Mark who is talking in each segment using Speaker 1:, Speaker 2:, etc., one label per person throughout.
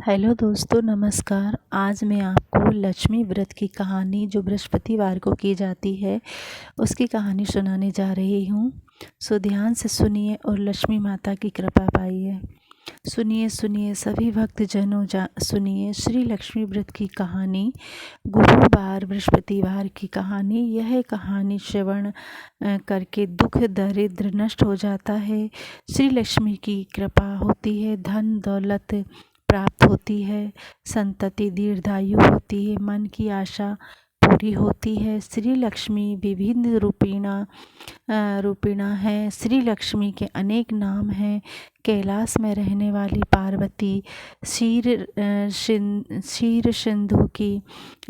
Speaker 1: Hello दोस्तों, नमस्कार। आज मैं आपको लक्ष्मी व्रत की कहानी जो बृहस्पतिवार को की जाती है उसकी कहानी सुनाने जा रही हूँ। सो ध्यान से सुनिए और लक्ष्मी माता की कृपा पाइए। सुनिए सुनिए सभी भक्तजनों, सुनिए श्री लक्ष्मी व्रत की कहानी। गुरुवार बृहस्पतिवार की कहानी। यह कहानी श्रवण करके दुख दरिद्र नष्ट हो जाता है। श्री लक्ष्मी की कृपा होती है, धन दौलत प्राप्त होती है, संतति दीर्घायु होती है, मन की आशा पूरी होती है। श्री लक्ष्मी विभिन्न रूपिणा है। श्री लक्ष्मी के अनेक नाम हैं। कैलाश में रहने वाली पार्वती, क्षीर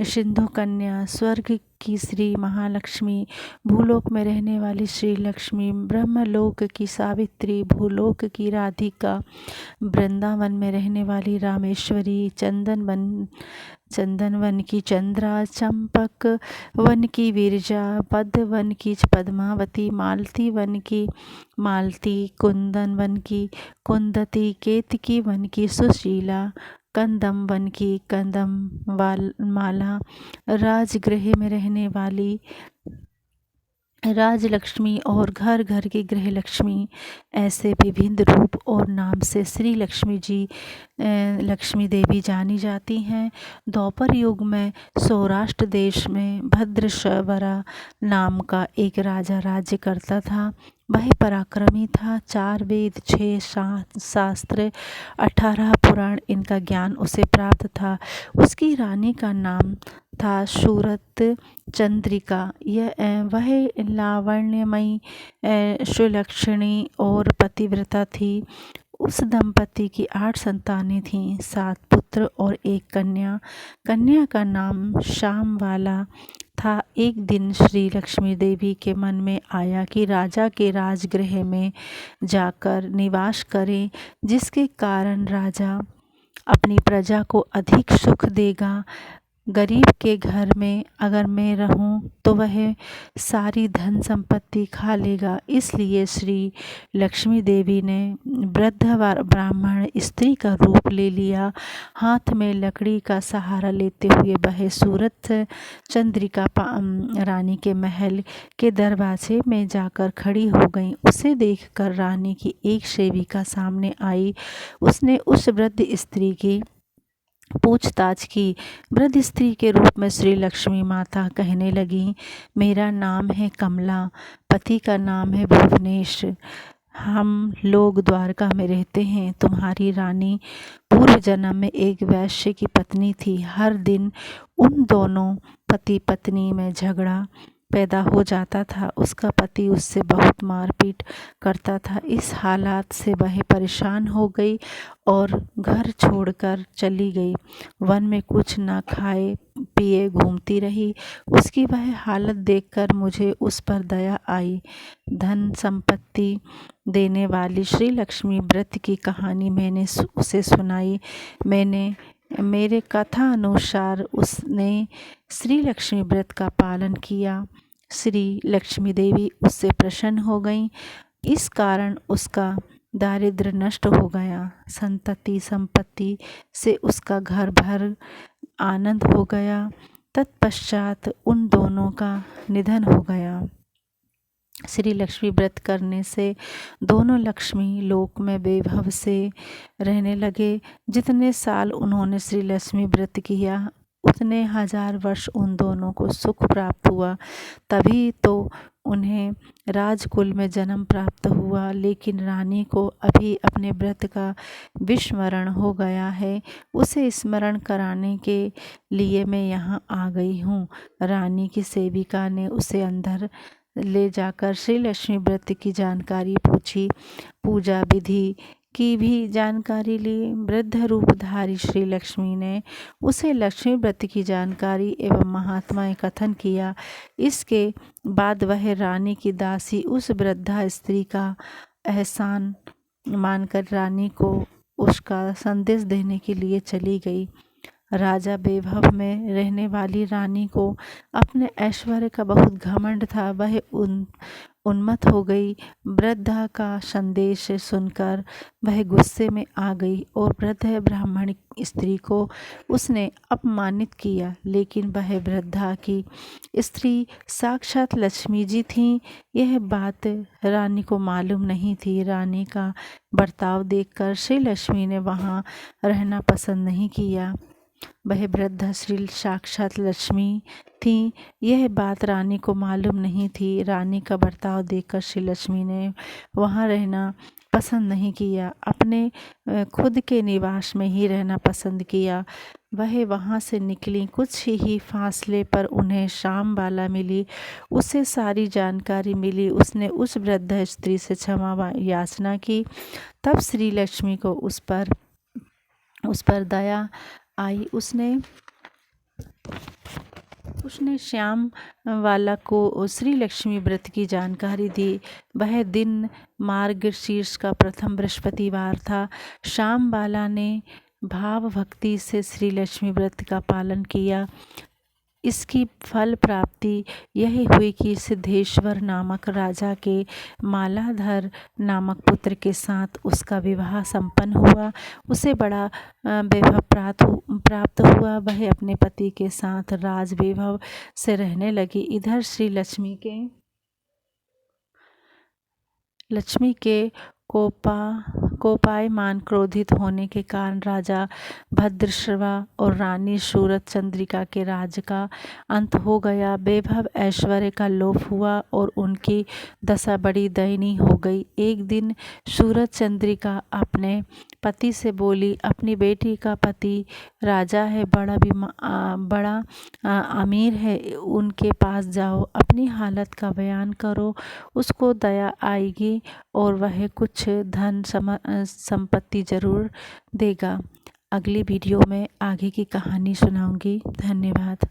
Speaker 1: सिंधु कन्या, स्वर्ग की श्री महालक्ष्मी, भूलोक में रहने वाली श्री लक्ष्मी, ब्रह्मलोक की सावित्री, भूलोक की राधिका, वृंदावन में रहने वाली रामेश्वरी, चंदन वन की चंद्रा, चंपक वन की विरजा, पद्म वन की पद्मावती, मालती वन की मालती, कुंदन वन की कुंदती, केतकी वन की सुशीला, कंदम वन की माला, राजगृह में रहने वाली राजलक्ष्मी और घर घर की गृह लक्ष्मी। ऐसे विभिन्न रूप और नाम से श्री लक्ष्मी देवी जानी जाती हैं। द्वापर युग में सौराष्ट्र देश में भद्रश्रवरा नाम का एक राजा राज्य करता था। वह पराक्रमी था। 4 वेद, 6 शास्त्र, 18 पुराण, इनका ज्ञान उसे प्राप्त था। उसकी रानी का नाम था सूरत चंद्रिका। वह लावण्यमयी, सुलक्षणी और पतिव्रता थी। उस दंपति की 8 संतानें थीं, 7 पुत्र और 1 कन्या। कन्या का नाम श्यामवाला था। एक दिन श्री लक्ष्मी देवी के मन में आया कि राजा के राजगृह में जाकर निवास करें, जिसके कारण राजा अपनी प्रजा को अधिक सुख देगा। गरीब के घर में अगर मैं रहूं तो वह सारी धन संपत्ति खा लेगा। इसलिए श्री लक्ष्मी देवी ने वृद्ध ब्राह्मण स्त्री का रूप ले लिया। हाथ में लकड़ी का सहारा लेते हुए वह सूरत चंद्रिका रानी के महल के दरवाजे में जाकर खड़ी हो गई। उसे देखकर रानी की एक सेविका सामने आई। उसने उस वृद्ध स्त्री की पूछताछ की। वृद्ध स्त्री के रूप में श्री लक्ष्मी माता कहने लगी, मेरा नाम है कमला, पति का नाम है भुवनेश, हम लोग द्वारका में रहते हैं। तुम्हारी रानी पूर्व जन्म में एक वैश्य की पत्नी थी। हर दिन उन दोनों पति पत्नी में झगड़ा पैदा हो जाता था। उसका पति उससे बहुत मारपीट करता था। इस हालात से वह परेशान हो गई और घर छोड़कर चली गई। वन में कुछ न खाए पिए घूमती रही। उसकी वह हालत देखकर मुझे उस पर दया आई। धन संपत्ति देने वाली श्री लक्ष्मी व्रत की कहानी मैंने उसे सुनाई। मेरे कथा अनुसार उसने श्री लक्ष्मी व्रत का पालन किया। श्री लक्ष्मी देवी उससे प्रसन्न हो गई। इस कारण उसका दारिद्र्य नष्ट हो गया। संतति संपत्ति से उसका घर भर आनंद हो गया। तत्पश्चात उन दोनों का निधन हो गया। श्री लक्ष्मी व्रत करने से दोनों लक्ष्मी लोक में वैभव से रहने लगे। जितने साल उन्होंने श्री लक्ष्मी व्रत किया उतने 1000 वर्ष उन दोनों को सुख प्राप्त हुआ। तभी तो उन्हें राजकुल में जन्म प्राप्त हुआ। लेकिन रानी को अभी अपने व्रत का विस्मरण हो गया है। उसे स्मरण कराने के लिए मैं यहाँ आ गई हूँ। रानी की सेविका ने उसे अंदर ले जाकर श्री लक्ष्मी व्रत की जानकारी पूछी। पूजा विधि की भी जानकारी ली। वृद्ध रूपधारी श्री लक्ष्मी ने उसे लक्ष्मी व्रत की जानकारी एवं महात्माएं कथन किया। इसके बाद वह रानी की दासी उस वृद्धा स्त्री का एहसान मानकर रानी को उसका संदेश देने के लिए चली गई। राजा वैभव में रहने वाली रानी को अपने ऐश्वर्य का बहुत घमंड था। वह उन्मत्त हो गई। वृद्धा का संदेश सुनकर वह गुस्से में आ गई और वृद्ध ब्राह्मण स्त्री को उसने अपमानित किया। लेकिन वह वृद्धा की स्त्री साक्षात लक्ष्मी जी थीं। यह बात रानी को मालूम नहीं थी। रानी का बर्ताव देखकर श्री लक्ष्मी ने वहाँ रहना पसंद नहीं किया। वह वृद्धा श्री साक्षात लक्ष्मी थी, यह बात रानी को मालूम नहीं थी। रानी का बर्ताव देखकर श्री लक्ष्मी ने वहाँ रहना पसंद नहीं किया, अपने खुद के निवास में ही रहना पसंद किया। वह वहाँ से निकली। कुछ ही फासले पर उन्हें श्यामबाला मिली। उसे सारी जानकारी मिली। उसने उस वृद्ध स्त्री से क्षमा याचना की। तब श्री लक्ष्मी को उस पर दया आई। उसने श्याम वाला को श्री लक्ष्मी व्रत की जानकारी दी। वह दिन मार्गशीर्ष का प्रथम बृहस्पतिवार था। श्याम बाला ने भाव भक्ति से श्री लक्ष्मी व्रत का पालन किया। इसकी फल प्राप्ति यही हुई कि सिद्धेश्वर नामक राजा के मालाधर नामक पुत्र के साथ उसका विवाह संपन्न हुआ। उसे बड़ा वैभव प्राप्त हुआ। वह अपने पति के साथ राज वैभव से रहने लगी। इधर श्री लक्ष्मी के कोपायमान क्रोधित होने के कारण राजा भद्रश्रवा और रानी सूरत चंद्रिका के राज्य का अंत हो गया। वैभव ऐश्वर्य का लोप हुआ और उनकी दशा बड़ी दयनीय हो गई। एक दिन सूरत चंद्रिका अपने पति से बोली, अपनी बेटी का पति राजा है, बड़ा अमीर है, उनके पास जाओ, अपनी हालत का बयान करो, उसको दया आएगी और वह कुछ धन संपत्ति जरूर देगा। अगली वीडियो में आगे की कहानी सुनाऊंगी। धन्यवाद।